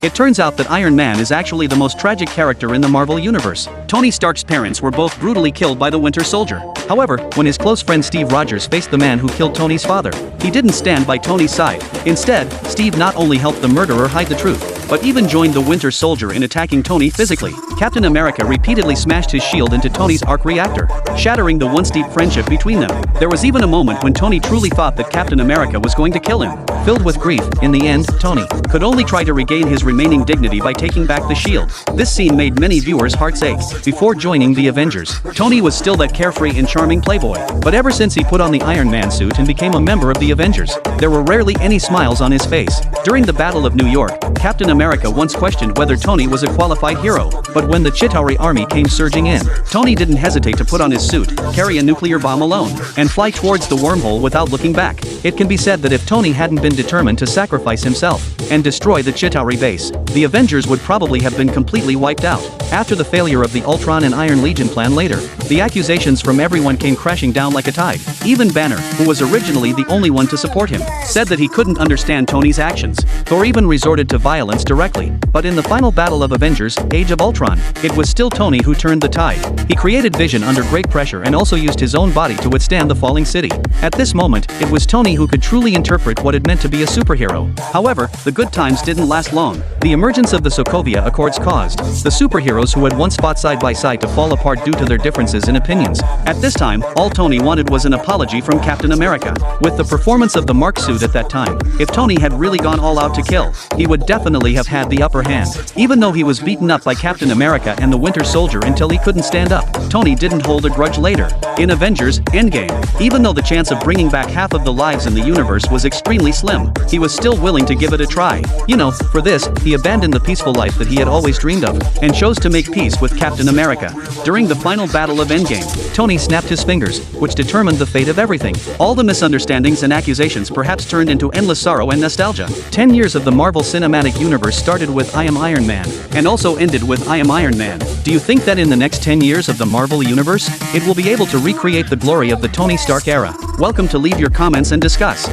It turns out that Iron Man is actually the most tragic character in the Marvel Universe. Tony Stark's parents were both brutally killed by the Winter Soldier. However, when his close friend Steve Rogers faced the man who killed Tony's father, he didn't stand by Tony's side. Instead, Steve not only helped the murderer hide the truth, but even joined the Winter Soldier in attacking Tony physically. Captain America repeatedly smashed his shield into Tony's arc reactor, shattering the once deep friendship between them. There was even a moment when Tony truly thought that Captain America was going to kill him. Filled with grief, in the end, Tony could only try to regain his remaining dignity by taking back the shield. This scene made many viewers' hearts ache. Before joining the Avengers, Tony was still that carefree and charming playboy. But ever since he put on the Iron Man suit and became a member of the Avengers, there were rarely any smiles on his face. During the Battle of New York, Captain America once questioned whether Tony was a qualified hero. But when the Chitauri army came surging in, Tony didn't hesitate to put on his suit, carry a nuclear bomb alone, and fly towards the wormhole without looking back. It can be said that if Tony hadn't been determined to sacrifice himself and destroy the Chitauri base, the Avengers would probably have been completely wiped out. After the failure of the Ultron and Iron Legion plan later, the accusations from everyone came crashing down like a tide. Even Banner, who was originally the only one to support him, said that he couldn't understand Tony's actions. Thor even resorted to violence directly. But in the final battle of Avengers, Age of Ultron, it was still Tony who turned the tide. He created Vision under great pressure and also used his own body to withstand the falling city. At this moment, it was Tony who could truly interpret what it meant to be a superhero. However, the good times didn't last long. The emergence of the Sokovia Accords caused the superheroes who had once fought side by side to fall apart due to their differences in opinions. At this time, all Tony wanted was an apology from Captain America. With the performance of the Mark suit at that time, if Tony had really gone all out to kill, he would definitely have had the upper hand. Even though he was beaten up by Captain America and the Winter Soldier until he couldn't stand up, Tony didn't hold a grudge later. In Avengers Endgame, even though the chance of bringing back half of the lives in the universe was extremely slim, he was still willing to give it a try. For this, he abandoned the peaceful life that he had always dreamed of, and chose to make peace with Captain America. During the final battle of Endgame, Tony snapped his fingers, which determined the fate of everything. All the misunderstandings and accusations perhaps turned into endless sorrow and nostalgia. 10 years of the Marvel Cinematic Universe started with I Am Iron Man, and also ended with I Am Iron Man. Do you think that in the next 10 years of the Marvel Universe, it will be able to recreate the glory of the Tony Stark era? Welcome to leave your comments and discuss.